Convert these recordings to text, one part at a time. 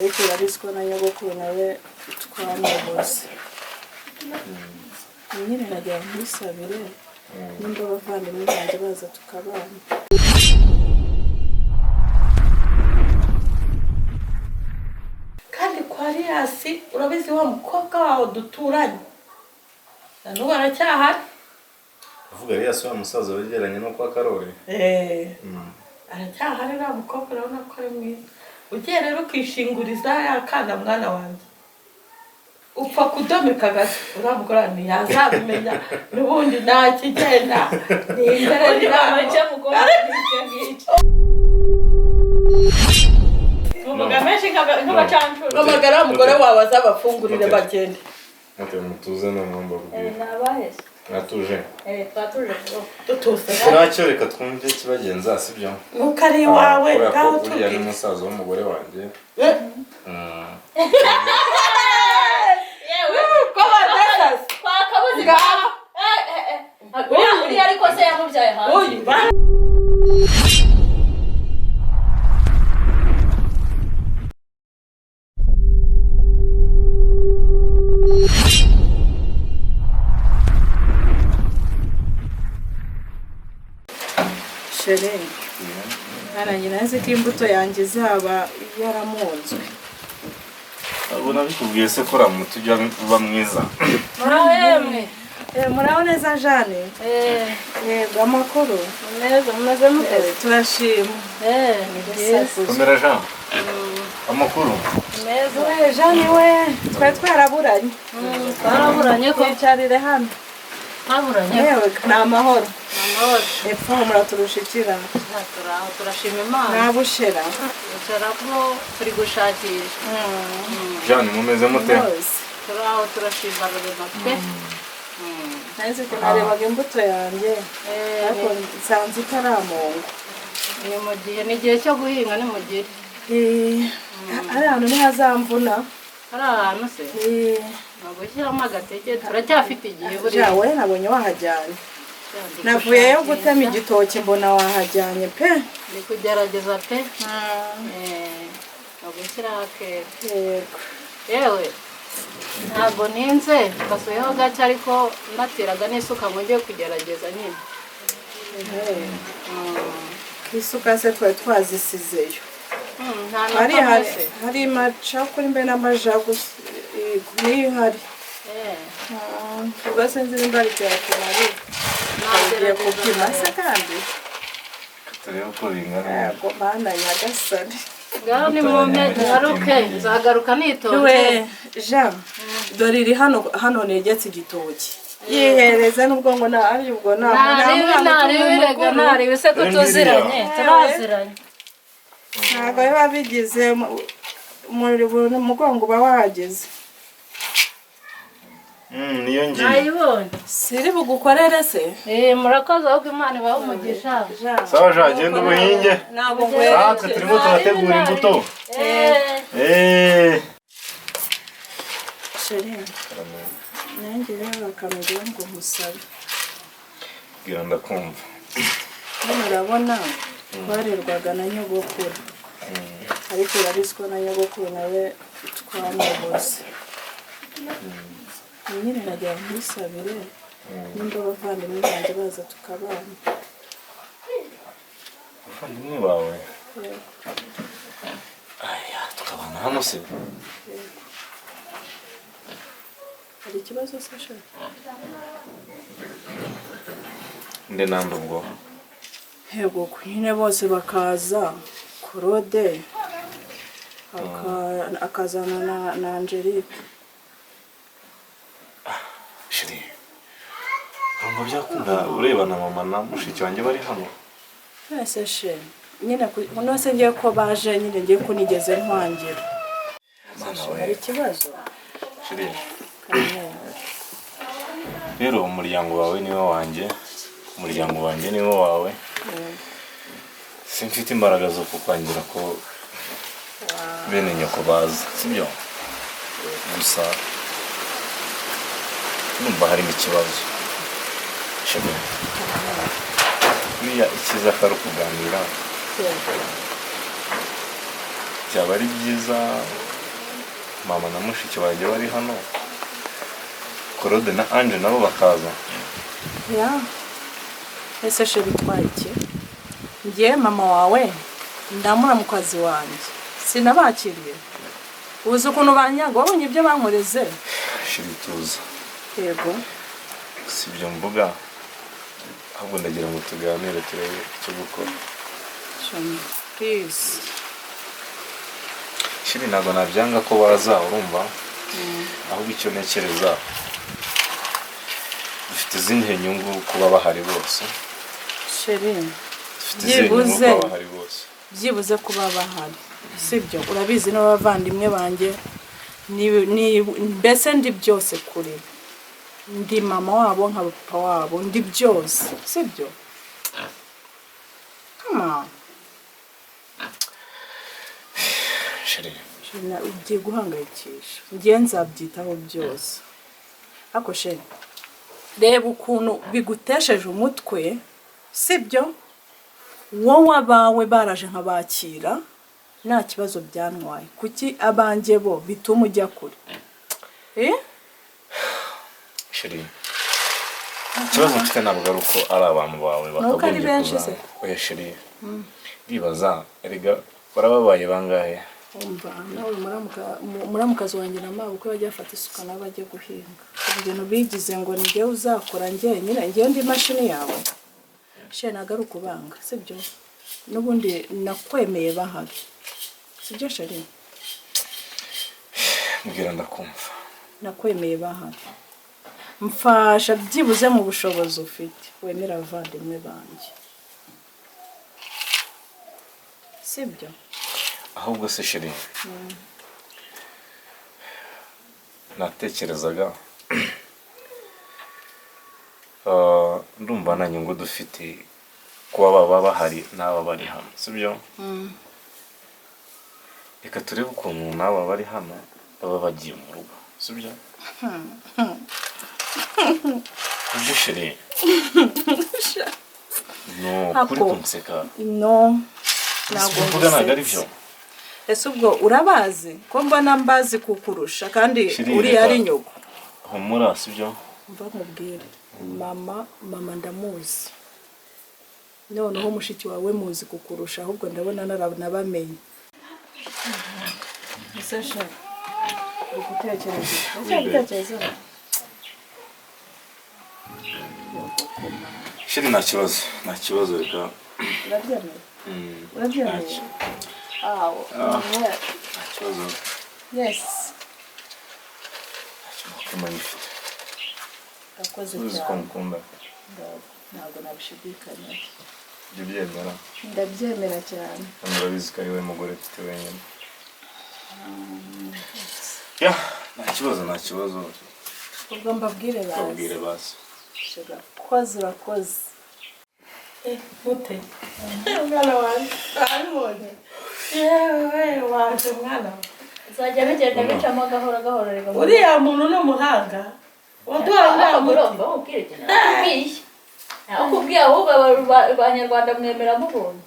ariko bariswa na nyogokuru nawe twamubose nyine nagira nkisabire nimba abavandimwe banjye baza tukabana. kandi kwa Riyasi urabizi wa mukobwa wawe duturanye n'ubu aracyahari. uvuga Riyasi wa musaza wegeranye no kwa Karori? aracyahari uriya mukobwa urabona ko ari mwiza. ugiye rero ukishinguriza yakana mwana wanjye upfa kudomeka gato uramugora ntiyazabimenya n'ubundi nta kigenda ni imbere y'amajya mugora n'icyo ngicyo. umugameshe nk'abacancuro amagara y'umugore wawe azabafungurire bagende. mutuze n'umwamba kubwira nabahese natuje twatuje tutuse ntacyo reka twumve kibagenza sibyo nuko ari wawe ngaho turiya n'umusaza w'umugore wanjye yewe ko badasas twakabuze uriya ariko se yamubyaye hanze. Nanjye nazi ko imbuto yanjye izaba yaramunzwe. abona bikubwiye se ko ramutu ujya uba mwiza. Muraho neza Jane? Yego amakuru neza mumaze muteze turashima. komera Jean amakuru neza. Jane we twaraburanye. Twaraburanye ko cyarire hano. twaburanye Yewe ni amahoro. amahoro Epfo muraturushikira. turashima Imana. Nabushera. Ushara ko turi gushakisha. Jean mumeze mute? turaho turashima rubema pe. Nahise ko narebaga imbuto yanjye ariko nsanze itaramunga. ni mu gihe ni igihe cyo guhinga ni mu gihe ari ahantu ntihazamvuna. hari ahantu se ntabwo ushyiramo agateke turacyafite igihe buriya. we nabonye wahajyanye. navuyeyo gutema igitoki mbona wahajyanye pe. ndi kugerageza pe. ntabwo ushyiraho akera. Yego. yewe ntabwo ninze basuyeho gake ariko natiraga n'isuka ngo njye kugerageza nyine. Isuka se twari twazisizeyo. hari maca kuri mbe n'amajagu niyo ihari. ubwo sinzi nimba ari kuyapima nagiye kupima se kandi turebe uko bingana. yego mana nyagasani. ngaho ni mu ngaruke nzagaruka nitonze. we Jean dore iri hano negetse igitoki. yihereze nubwo ngo ari ubwo nariwe se ko tuziranye turaziranye. ntabwo biba bigize umugongo uba wahageze. niyo ngiye nayibonye siri bugukorere se. murakoze ahubwo Imana ibahe umugisha. sawa Jean genda ubuhinge natwe turimo turategura imbuto. nanjye rero bakamubwira ngo musabe. bwira ndakumva. hano urabona twarerwaga na nyogokuru ariko urarizwa na nyogokuru nawe twamubose nyine nagira nkisabire nimba abavandimwe banjye baza tukabana. abavandimwe bawe tukabana hano se? hari ikibazo se shaka? nde nande ubwo? Yego nyine bose bakaza Claude akazana na Angelique. shiri ntabwo byakunda ureba na mama na mushiki wanjye bari hano. ese she nyine unose ngiye ko baje nyine ngiye ko nigeze ntwangira. hari ikibazo shiri rero umuryango wawe niwe wanjye, umuryango wanjye niwe wawe. simfite imbaraga zo kukwangira ko bene nyoko baza sibyo. gusa numva harimo ikibazo. shiri buriya ikiza atari ukuganira byaba ari byiza mama na mushiki wanjye bari hano Claude na Ange nabo bakaza. Ya ese sheri bitwaye iki? Ngiye mama wawe ndamura mu kazi wanjye sinabakiriye uzi ukuntu banyago wabonye ibyo bankoreze. Sheri tuza. Yego Sibyo mvuga ahubwo ndagira ngo tuganire turebe icyo gukora. Please. Sheri ntabwo nabyanga ko baza urumva ahubwo icyo ntekereza dufite izindi nyungu kuba bahari bose. Sheri byibuze kuba bahari sibyo urabizi n'abavandimwe banjye ni mbese ndi byose kuri ndi mama wabo nka papa wabo ndi byose sibyo. Come on. Sheri ugiye guhangayikisha ngiye nzabyitaho byose ako sheri reba ukuntu bigutesheje umutwe sibyo wowe abawe baraje nkabakira nta kibazo byantwaye kuki abanjye bo bituma ujya kure Sheri ikibazo mfite ntabwo ari uko ari abantu bawe bakagombye kuza. Oya Sheri bibaza erega barababaye bangahe umva nawe muramukazi wanjye na mawe uko bajya bafata isuka nabo bajye guhinga ibintu bigize ngo nige uzakora njye nyine ngiye ndi mashini yawe she nagaruka ubanga sibyo n'ubundi nakwemeye bahari sibyo Sheri mbwira ndakumva nakwemeye bahari mfasha byibuze mu bushobozi ufite wemera abavandimwe banjye sibyo. ahubwo se Sheri natekerezaga ndumva nta nyungu dufite kuba baba bahari n'aba bari hano sibyo. Reka turebe ukuntu n'aba bari hano baba bagiye mu rugo sibyo. Ibyo Sheri no kuri kunseka no ntabwo mvuga ntabwo ari byo. Ese ubwo urabazi ko mbona mbazi kukurusha kandi uri ari nyoko humura sibyo. mva nkubwire mama ndamuzi noneho mushiki wawe muzi kukurusha ahubwo ndabona narabamenye. Ese Sheri ugutekereza Sheri nta kibazo reka urabyemeye nta kibazo. Yes Magnifique. Akoze Uzi ko mukunda. Ntago nabishidikanya. Ndabyemera. Ndabyemera cyane. Urabizi ko ari we mugore mfite wenyine. Ya, nta kibazo. Ubwo mbabwire basi. Mbabwire basi. Shega koze. Mute. Mwana wanjye. Aribonye. Yewe waje mwana. Zajya bigenda bicamo gahoro rega. Uriya muntu no muhanga. Waduha muromba ubwire cyane. Nakubwiye. Nakubwiye ahubwo abanyarwanda mwemera mubonye.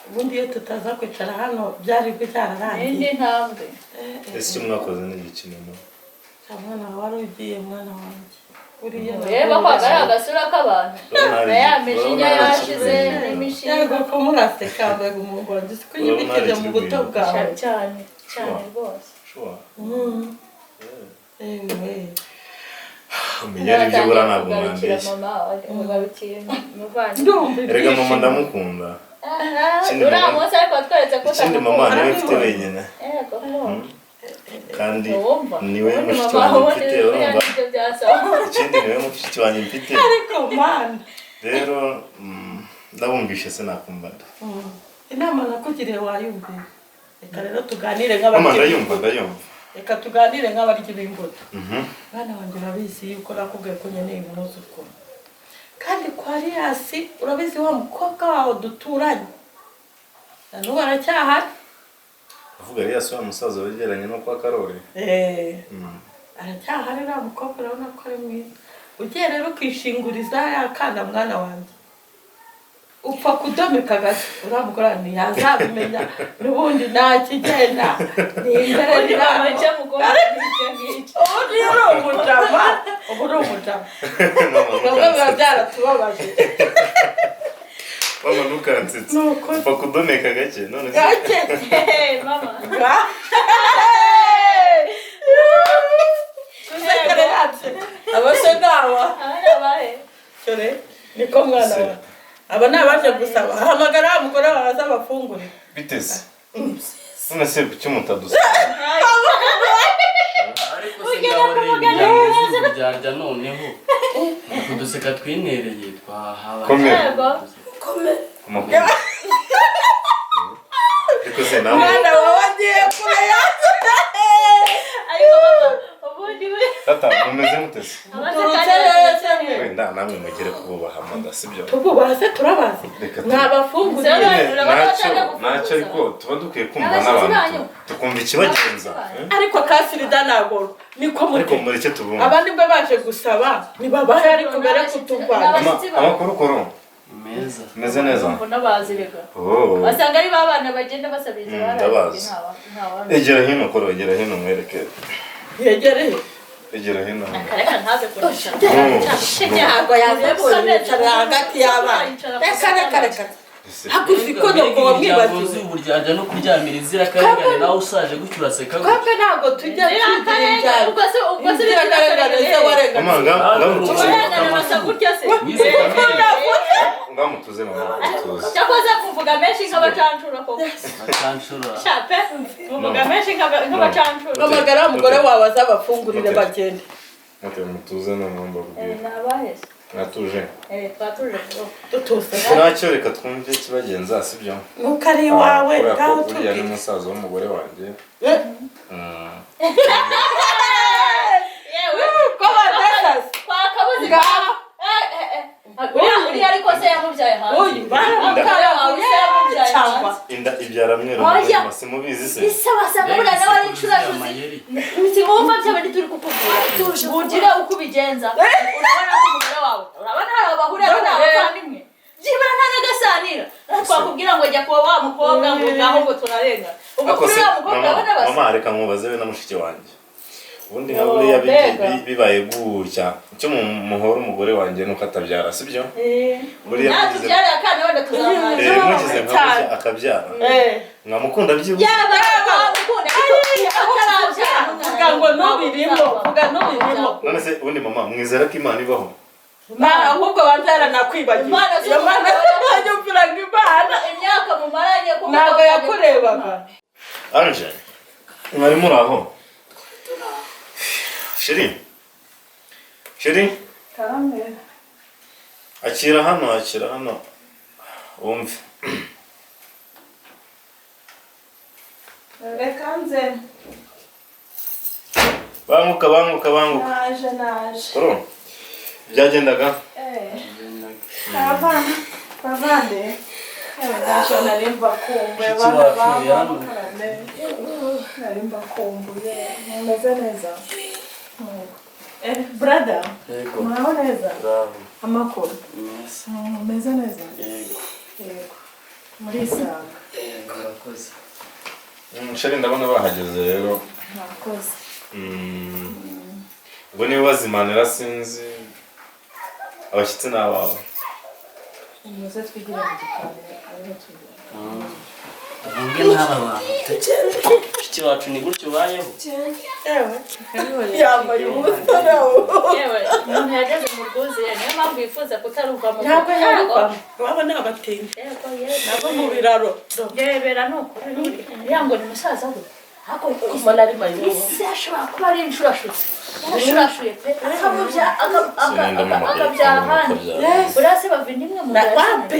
Ubundi iyo tutaza kwicara hano byari byararangiye. Indi ntambwe. Ese mwakoze n'igikinemo. Mwana wari ugiye mwana wanjye. Uriya reba kwagara agasura k'abantu. Yamishinya yashize imishinya. Yego ko muraseka mbega umugonzi siko nyibikije mu buto bwawe. Cyane rwose. Sure. Umenya ibyo bura ntabwo mwandeye. Erega mama ndamukunda. Uramutse ariko tweretse ko ikindi mama niwe mfite wenyine. Kandi niwe mushiki wanjye mfite urumva. Ikindi niwe mushiki wanjye mfite. Ariko man. Rero ndabumvishe se nakumbara. Inama nakugiriye wayumve. Reka rero tuganire nk'abandi. Mama ndayumva. Reka tuganire nk'abaryi b'imbuto. Bana wanjye urabizi yuko nakubwiye ko nkeneye impuzu ko. Kandi kwa Riasi urabizi wa mukobwa wawe duturanye. Nanubu aracyahari. Uvuga Riasi wa musaza wegeranye no kwa Karori. Aracyahari na mukobwa urabona ko ari mwiza. Ugiye rero ukishinguriza yakana mwana wanjye. upfa kudomeka gato uramukora ntiyazabimenya n'ubundi ntakigenda ni imbere inama nshya mugomba n'icyo ngicyo ubundi uri umujama ubu uri umujama nabwo biba byaratubabaje mama ntukansetse upfa kudomeka gake none se gake mama tuzekere yatse abase nawa abahe cyore niko mwana wa aba nabaje gusaba hamagara umugore wawe abafungure biteze none se kuki mutadusa ariko se ngaho ryarya noneho kuduseka twinereye twahawe komera ariko se nawe mwana wawe agiye kure yatse ariko mama ubundi we tata mumeze mutese abaseka wenda namwe mugere kububaha manda sibyo tububaha se turabazi mwabafungure ntacyo ariko tuba dukwiye kumva n'abantu tukumva ikibagenza ariko kasirida nagoro niko ariko mureke tubumva abandi bwo baje gusaba nibabahe ariko bere kutuvana amakuru meze neza mbona bazirega oh basanga ari babana bagenda basabiriza ndabazi egera hino koro egera hino mwereke yegereye egera hino reka ntaze kurisha ntabwo yazebuye hagati y'abana reka hakuzi ko nuko wamwibagiwe uburyarya no kuryamira inzirakarengane nawe usaje gutyo uraseka twebwe ntabwo tujya twigira ubwo se inzirakarengane warenga ngamutuze mama tuze cyakoze kuvuga menshi nk'abacancura koko akanshura shape kuvuga menshi nk'abacancura hamagara umugore wawe azabafungurire bagende mutuze noneho mbabwire nabaheze natuje twatuje dutuse ntacyo reka twumve ikibagenza sibyo nuko ari iwawe ngaho uriya ni umusaza w'umugore wanjye yewe ko badasase twakabuze uriya ariko se yamubyaye hanze uyu baramukarabuye cyangwa inda ibyara mwero simubizi se ise wasanga buriya nawe ari incurashuzi wumva by'abandi turi kukubwira ugire uko ubigenza urabona ko umugore wawe urabona hari abahurira n'abavandimwe byibura nta n'agasanira twakubwira ngo jya kuba wa mukobwa ngo ngaho ngo turarenga ubwo kuri wa mukobwa urabona basa mama reka nkubaze we na mushiki wanjye ubundi nka buriya bibaye gutya icyo muhora umugore wanjye nuko atabyara sibyo buriya natubyara akana wenda tuzamara mugize nka akabyara mwamukunda byibuze yaba bamukunda atarabyara vuga ngo nubirimo vuga nubirimo none se ubundi mama mwizera ko Imana ibaho ahubwo banzara nakwibagiwe iyo mana yumviraga Imana imyaka mumaranye ko ntabwo yakurebaga anje mwari muri aho Sheri karame akira hano wumve reka nze banguka naje koro byagendaga bavande ntacyo nari mbakumbuye bana bamukarane nari mbakumbuye mumeze neza brother muraho neza amakuru mumeze neza yego murisanga murakoze Sheri ndabona bahageze rero murakoze ubwo niba bazimanira sinzi abashyitsi n'abawe muze twigire mu gikari ariho tujya ubundi n'aba bantu mushiki wacu ni gutyo ubayeho yambaye ubusa nawe yewe umuntu yageze mu rwuzuye niyo mpamvu yifuza kutaruvamo ntabwo yaruvamo waba n'abatindi nabo mu biraro rebera ni ukuri uriya ngo ni musaza we kumana ari mayibobo ese ashobora kuba ari inshurashutsi yarashurashuye pe akabyara ahandi buriya se bavindimwe mu wampe